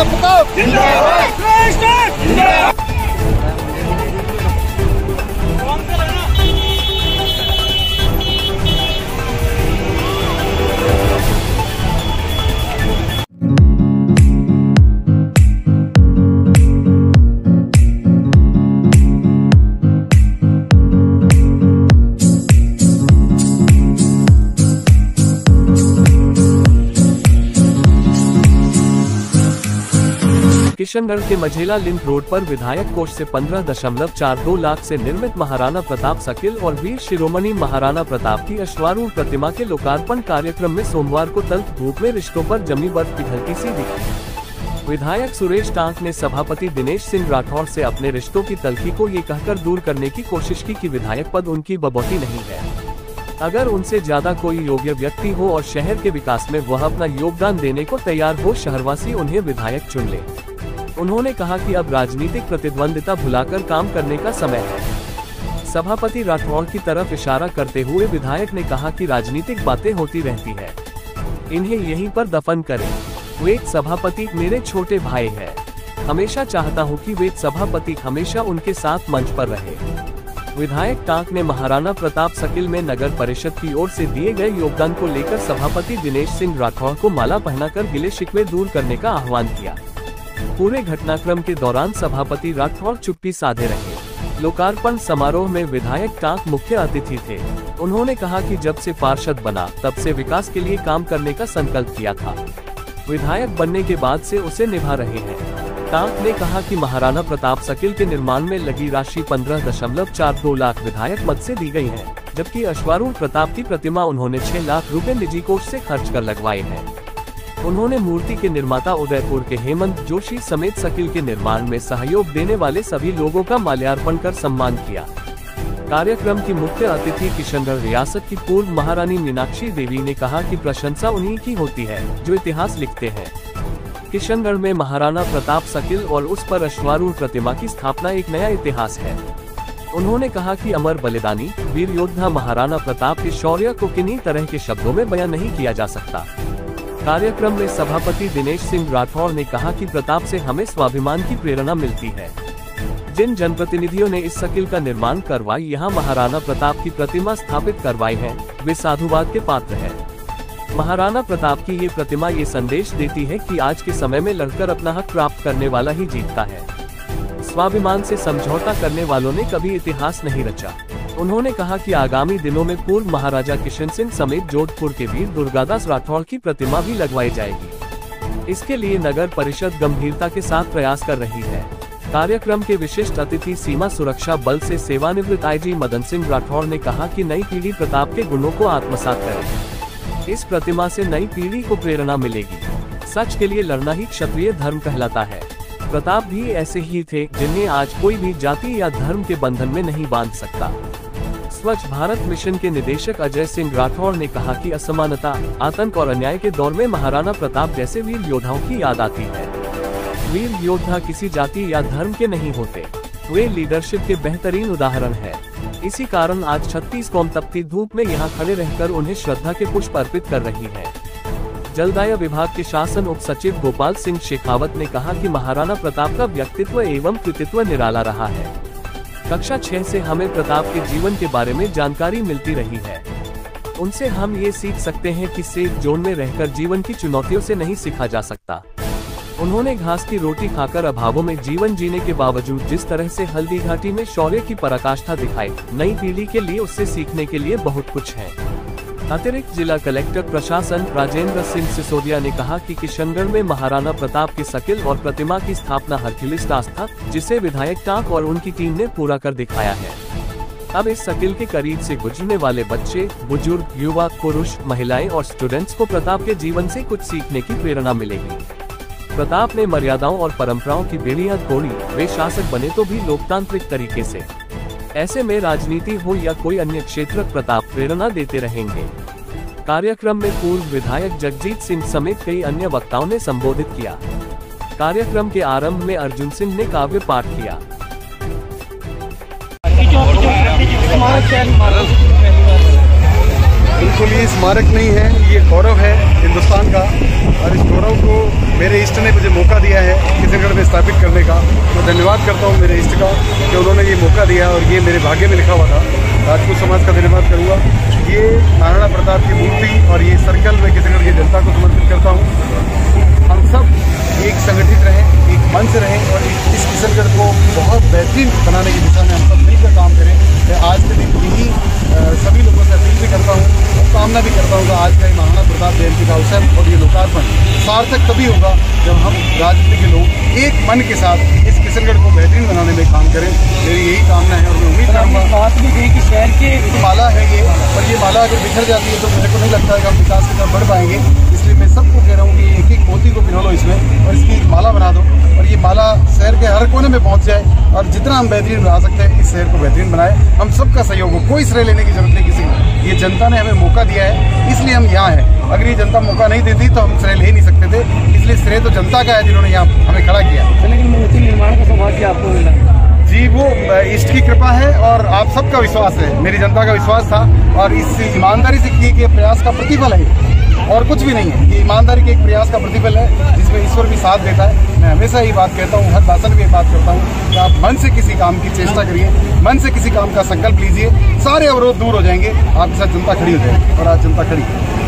प्रताप जिंदाबाद। किशनगढ़ के मझेला link road पर विधायक कोष से 15.42 लाख से निर्मित महाराणा प्रताप सर्किल और वीर शिरोमणि महाराणा प्रताप की अश्वारूढ़ प्रतिमा के लोकार्पण कार्यक्रम में सोमवार को तल्ख धूप में रिश्तों पर जमी बर्फ पिघलती सी दिखी। विधायक सुरेश टांक ने सभापति दिनेश सिंह राठौर से अपने रिश्तों की तल्खी को ये कहकर दूर करने की कोशिश की कि विधायक पद उनकी बबौती नहीं है। अगर उनसे ज्यादा कोई योग्य व्यक्ति हो और शहर के विकास में वह अपना योगदान देने को तैयार हो, शहरवासी उन्हें विधायक चुन ले। उन्होंने कहा कि अब राजनीतिक प्रतिद्वंदिता भुलाकर काम करने का समय है। सभापति राठौर की तरफ इशारा करते हुए विधायक ने कहा कि राजनीतिक बातें होती रहती है, इन्हें यहीं पर दफन करें। वेद सभापति मेरे छोटे भाई है, हमेशा चाहता हूं कि वेद सभापति हमेशा उनके साथ मंच पर रहे। विधायक टांक ने महाराणा प्रताप सर्किल में नगर परिषद की ओर से दिए गए योगदान को लेकर सभापति दिनेश सिंह राठौर को माला पहनाकर गिले शिकवे दूर करने का आह्वान किया। पूरे घटनाक्रम के दौरान सभापति राठौर चुप्पी साधे रहे। लोकार्पण समारोह में विधायक टांक मुख्य अतिथि थे। उन्होंने कहा कि जब से पार्षद बना तब से विकास के लिए काम करने का संकल्प किया था। विधायक बनने के बाद से उसे निभा रहे हैं। टांक ने कहा कि महाराणा प्रताप सर्किल के निर्माण में लगी राशि 15.42 लाख विधायक मद से दी गई है, जबकि अश्वारूढ़ प्रताप की प्रतिमा उन्होंने 6 लाख रुपए निजी कोष से खर्च कर लगवाए हैं। उन्होंने मूर्ति के निर्माता उदयपुर के हेमंत जोशी समेत सर्किल के निर्माण में सहयोग देने वाले सभी लोगों का माल्यार्पण कर सम्मान किया। कार्यक्रम की मुख्य अतिथि किशनगढ़ रियासत की पूर्व महारानी मीनाक्षी देवी ने कहा कि प्रशंसा उन्हीं की होती है जो इतिहास लिखते हैं। किशनगढ़ में महाराणा प्रताप सर्किल और उस पर अश्वारूढ़ प्रतिमा की स्थापना एक नया इतिहास है। उन्होंने कहा कि अमर बलिदानी वीर योद्धा महाराणा प्रताप के शौर्य को किन्हीं तरह के शब्दों में बयां नहीं किया जा सकता। कार्यक्रम में सभापति दिनेश सिंह राठौर ने कहा कि प्रताप से हमें स्वाभिमान की प्रेरणा मिलती है। जिन जनप्रतिनिधियों ने इस सर्किल का निर्माण करवाई, यहाँ महाराणा प्रताप की प्रतिमा स्थापित करवाई है, वे साधुवाद के पात्र हैं। महाराणा प्रताप की ये प्रतिमा ये संदेश देती है कि आज के समय में लड़कर अपना हक प्राप्त करने वाला ही जीतता है। स्वाभिमान से समझौता करने वालों ने कभी इतिहास नहीं रचा। उन्होंने कहा कि आगामी दिनों में पूर्व महाराजा किशन सिंह समेत जोधपुर के वीर दुर्गादास राठौर की प्रतिमा भी लगवाई जाएगी। इसके लिए नगर परिषद गंभीरता के साथ प्रयास कर रही है। कार्यक्रम के विशिष्ट अतिथि सीमा सुरक्षा बल से सेवानिवृत्त आईजी मदन सिंह राठौर ने कहा कि नई पीढ़ी प्रताप के गुणों को आत्मसात करे। इस प्रतिमा से नई पीढ़ी को प्रेरणा मिलेगी। सच के लिए लड़ना ही क्षत्रिय धर्म कहलाता है। प्रताप भी ऐसे ही थे जिन्हें आज कोई भी जाति या धर्म के बंधन में नहीं बांध सकता। स्वच्छ भारत मिशन के निदेशक अजय सिंह राठौर ने कहा कि असमानता, आतंक और अन्याय के दौर में महाराणा प्रताप जैसे वीर योद्धाओं की याद आती है। वीर योद्धा किसी जाति या धर्म के नहीं होते, वे लीडरशिप के बेहतरीन उदाहरण हैं। इसी कारण आज 36 कौम तपती धूप में यहाँ खड़े रहकर उन्हें श्रद्धा के पुष्प अर्पित कर रही है। जलदाय विभाग के शासन उप सचिव गोपाल सिंह शेखावत ने कहा कि महाराणा प्रताप का व्यक्तित्व एवं कृतित्व निराला रहा है। कक्षा 6 से हमें प्रताप के जीवन के बारे में जानकारी मिलती रही है। उनसे हम ये सीख सकते हैं कि सेफ जोन में रहकर जीवन की चुनौतियों से नहीं सीखा जा सकता। उन्होंने घास की रोटी खाकर अभावों में जीवन जीने के बावजूद जिस तरह से हल्दी घाटी में शौर्य की पराकाष्ठा दिखाई, नई पीढ़ी के लिए उससे सीखने के लिए बहुत कुछ है। अतिरिक्त जिला कलेक्टर प्रशासन राजेंद्र सिंह सिसोदिया ने कहा कि किशनगढ़ में महाराणा प्रताप के सर्किल और प्रतिमा की स्थापना हरक्यूलिस टास्क था, जिसे विधायक टांक और उनकी टीम ने पूरा कर दिखाया है। अब इस सर्किल के करीब से गुजरने वाले बच्चे, बुजुर्ग, युवा, पुरुष, महिलाएं और स्टूडेंट्स को प्रताप के जीवन से कुछ सीखने की प्रेरणा मिलेगी। प्रताप ने मर्यादाओं और परंपराओं की बेड़ियां तोड़ी, वे शासक बने तो भी लोकतांत्रिक तरीके से। ऐसे में राजनीति हो या कोई अन्य क्षेत्र, प्रताप प्रेरणा देते रहेंगे। कार्यक्रम में पूर्व विधायक जगजीत सिंह समेत कई अन्य वक्ताओं ने संबोधित किया। कार्यक्रम के आरंभ में अर्जुन सिंह ने काव्य पाठ किया। बिल्कुल ये स्मारक नहीं है, ये गौरव है हिंदुस्तान का। और इस गौरव को मेरे इष्ट ने मुझे मौका दिया है किशनगढ़ में स्थापित करने का। मैं धन्यवाद करता हूँ मेरे इष्ट का कि उन्होंने ये मौका दिया और ये मेरे भाग्य में लिखा हुआ था। राजपूत समाज का धन्यवाद करूँगा। ये महाराणा प्रताप की मूर्ति और ये सर्कल में किशनगढ़ की जनता को समर्पित करता हूँ। हम सब एक संगठित रहें, एक मंच रहें और इस किशनगढ़ को बहुत बेहतरीन बनाने की दिशा में हम सब मिलकर काम करें। मैं आज के दिन यही सभी लोगों से अपील भी करता हूँ और कामना भी करता हूँ कि आज का ये महाराणा प्रताप जयंती का अवसर और ये लोकार्पण सार्थक तभी होगा जब हम राजनीति के लोग एक मन के साथ इस किशनगढ़ को बेहतरीन बनाने में काम करें। मेरी यही कामना है और मैं उम्मीद करूँगा। बात भी कही कि शहर के माला है ये, और ये माला अगर बिखर जाती है तो मुझे को नहीं लगता है कि हम विकास की तरफ बढ़ पाएंगे। इसलिए मैं सबको कह रहा हूँ कि एक एक मोती को पिरो लो इसमें और इसकी एक माला बना दो और ये माला शहर के हर कोने में पहुँच जाए और जितना हम बेहतरीन बना सकते हैं इस शहर को बेहतरीन बनाए। हम सबका सहयोग हो, कोई श्रेय लेने की जरूरत नहीं किसी को। ये जनता ने हमें मौका दिया है इसलिए हम यहाँ हैं। अगर ये जनता मौका नहीं देती तो हम श्रेय ले ही नहीं सकते थे। इसलिए श्रेय तो जनता का है जिन्होंने यहाँ हमें खड़ा किया। लेकिन मूर्ति निर्माण का सौभाग्य आपको मिला जी, वो इष्ट की कृपा है और आप सबका विश्वास है, मेरी जनता का विश्वास था और इस ईमानदारी से किए गए प्रयास का प्रतिफल है और कुछ भी नहीं है। ये ईमानदारी के एक प्रयास का प्रतिफल है जिसमें ईश्वर भी साथ देता है। मैं हमेशा ये बात कहता हूँ, हर भाषण में ये बात करता हूँ कि आप मन से किसी काम की चेष्टा करिए, मन से किसी काम का संकल्प लीजिए, सारे अवरोध दूर हो जाएंगे, आपके साथ जनता खड़ी हो जाएगी और आज जनता खड़ी है।